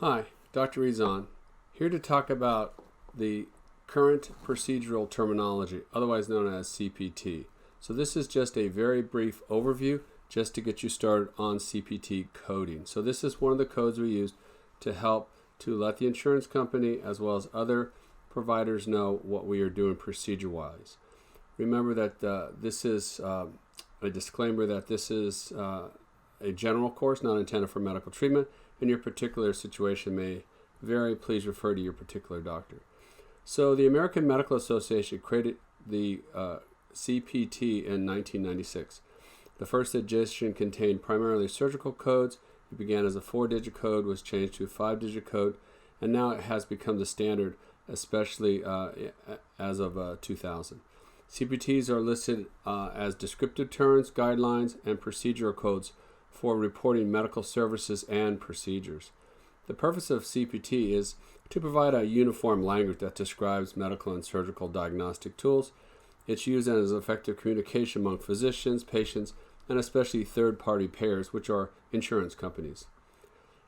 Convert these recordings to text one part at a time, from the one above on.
Hi, Dr. Hizon, here to talk about the current procedural terminology, otherwise known as CPT. So this is just a very brief overview just to get you started on CPT coding. So this is one of the codes we use to help to let the insurance company as well as other providers know what we are doing procedure-wise. Remember that this is a disclaimer that this is a general course not intended for medical treatment, and your particular situation may vary. Please refer to your particular doctor. So the American Medical Association created the CPT in 1996. The first edition contained primarily surgical codes. It began as a 4-digit code, was changed to a 5-digit code, and now it has become the standard, especially as of 2000. CPTs are listed as descriptive terms, guidelines, and procedural codes for reporting medical services and procedures. The purpose of CPT is to provide a uniform language that describes medical and surgical diagnostic tools. It's used as effective communication among physicians, patients, and especially third-party payers, which are insurance companies.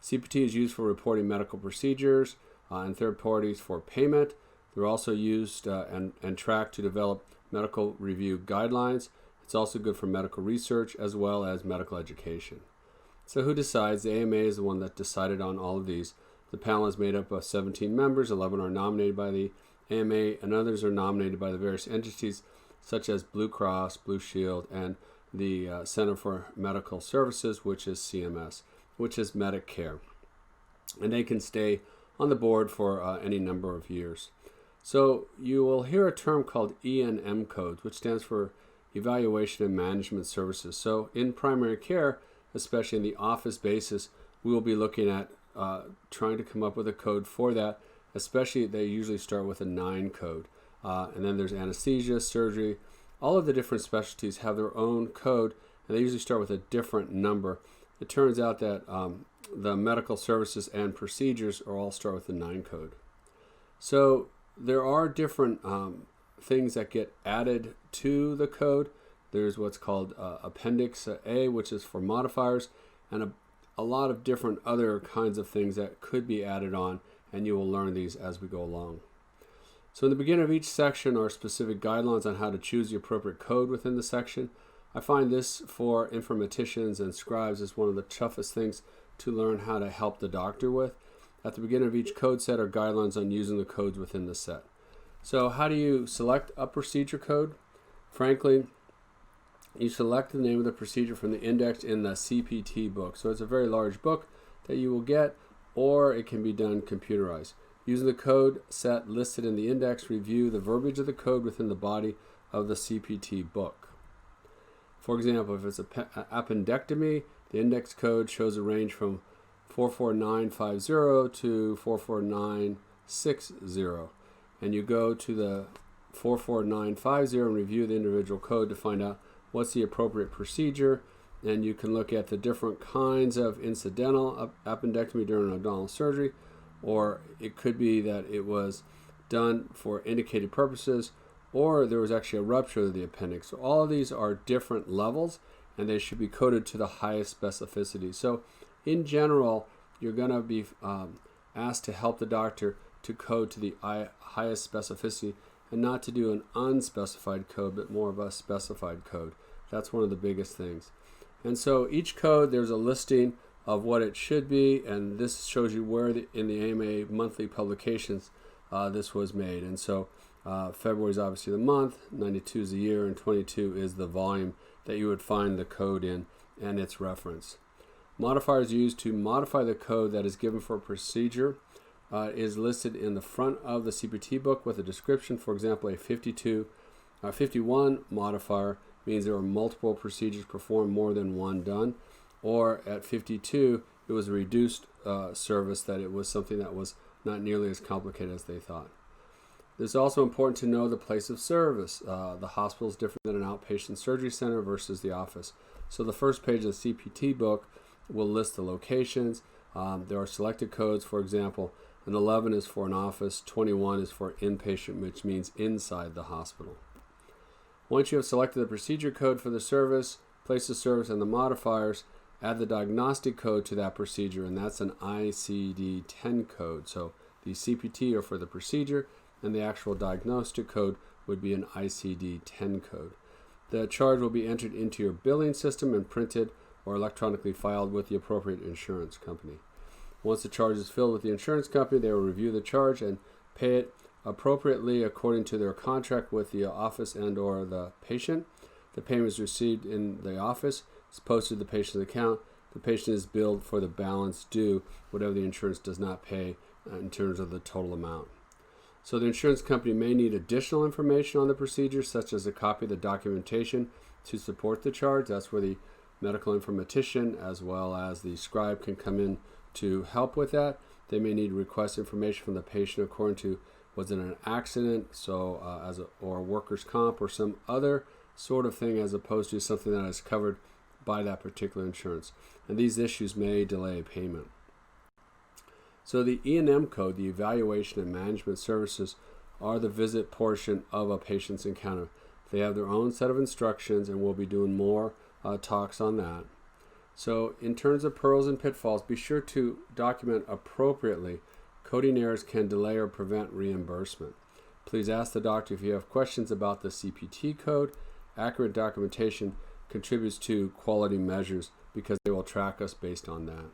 CPT is used for reporting medical procedures and third parties for payment. They're also used and tracked to develop medical review guidelines. It's also good for medical research as well as medical education. So who decides? The AMA is the one that decided on all of these. The panel is made up of 17 members. 11 are nominated by the AMA, and others are nominated by the various entities such as Blue Cross, Blue Shield, and the Center for Medical Services, which is CMS, which is Medicare. And they can stay on the board for any number of years. So you will hear a term called E&M codes, which stands for Evaluation and Management Services. So in primary care, especially in the office basis, we will be looking at trying to come up with a code for that. Especially, they usually start with a 9 code. And then there's anesthesia, surgery. All of the different specialties have their own code, and they usually start with a different number. It turns out that the medical services and procedures are all start with the 9 code. So there are different things that get added to the code. There's what's called Appendix A, which is for modifiers, and a lot of different other kinds of things that could be added on, and you will learn these as we go along. So in the beginning of each section are specific guidelines on how to choose the appropriate code within the section. I find this for informaticians and scribes is one of the toughest things to learn how to help the doctor with. At the beginning of each code set are guidelines on using the codes within the set. So how do you select a procedure code? Frankly, you select the name of the procedure from the index in the CPT book. So it's a very large book that you will get, or it can be done computerized. Using the code set listed in the index, review the verbiage of the code within the body of the CPT book. For example, if it's an appendectomy, the index code shows a range from 44950 to 44960. And you go to the 44950 and review the individual code to find out what's the appropriate procedure. And you can look at the different kinds of incidental appendectomy during abdominal surgery, or it could be that it was done for indicated purposes, or there was actually a rupture of the appendix. So all of these are different levels, and they should be coded to the highest specificity. So in general, you're going to be asked to help the doctor to code to the highest specificity and not to do an unspecified code, but more of a specified code. That's one of the biggest things. And so each code, there's a listing of what it should be, and this shows you where in the AMA monthly publications this was made. And so February is obviously the month, 92 is the year, and 22 is the volume that you would find the code in and its reference. Modifiers used to modify the code that is given for a procedure is listed in the front of the CPT book with a description. For example, a 51 modifier means there are multiple procedures performed, more than one done. Or at 52, it was a reduced service, that it was something that was not nearly as complicated as they thought. It's also important to know the place of service. The hospital is different than an outpatient surgery center versus the office. So the first page of the CPT book will list the locations. There are selected codes. For example, an 11 is for an office, 21 is for inpatient, which means inside the hospital. Once you have selected the procedure code for the service, place of service, and the modifiers, add the diagnostic code to that procedure, and that's an ICD-10 code. So the CPT are for the procedure, and the actual diagnostic code would be an ICD-10 code. The charge will be entered into your billing system and printed or electronically filed with the appropriate insurance company. Once the charge is filled with the insurance company, they will review the charge and pay it appropriately according to their contract with the office and or the patient. The payment is received in the office. It's posted to the patient's account. The patient is billed for the balance due, whatever the insurance does not pay in terms of the total amount. So the insurance company may need additional information on the procedure, such as a copy of the documentation to support the charge. That's where the medical informatician as well as the scribe can come in to help with that. They may need to request information from the patient according to, was it an accident, or workers' comp, or some other sort of thing, as opposed to something that is covered by that particular insurance. And these issues may delay payment. So the E&M code, the Evaluation and Management Services, are the visit portion of a patient's encounter. They have their own set of instructions, and we'll be doing more talks on that. So in terms of pearls and pitfalls, be sure to document appropriately. Coding errors can delay or prevent reimbursement. Please ask the doctor if you have questions about the CPT code. Accurate documentation contributes to quality measures because they will track us based on that.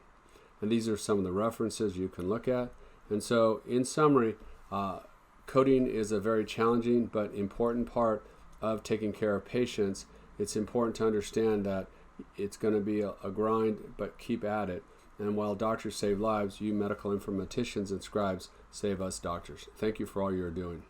And these are some of the references you can look at. And so in summary, coding is a very challenging but important part of taking care of patients. It's important to understand that it's going to be a grind, but keep at it. And while doctors save lives, you medical informaticians and scribes save us doctors. Thank you for all you're doing.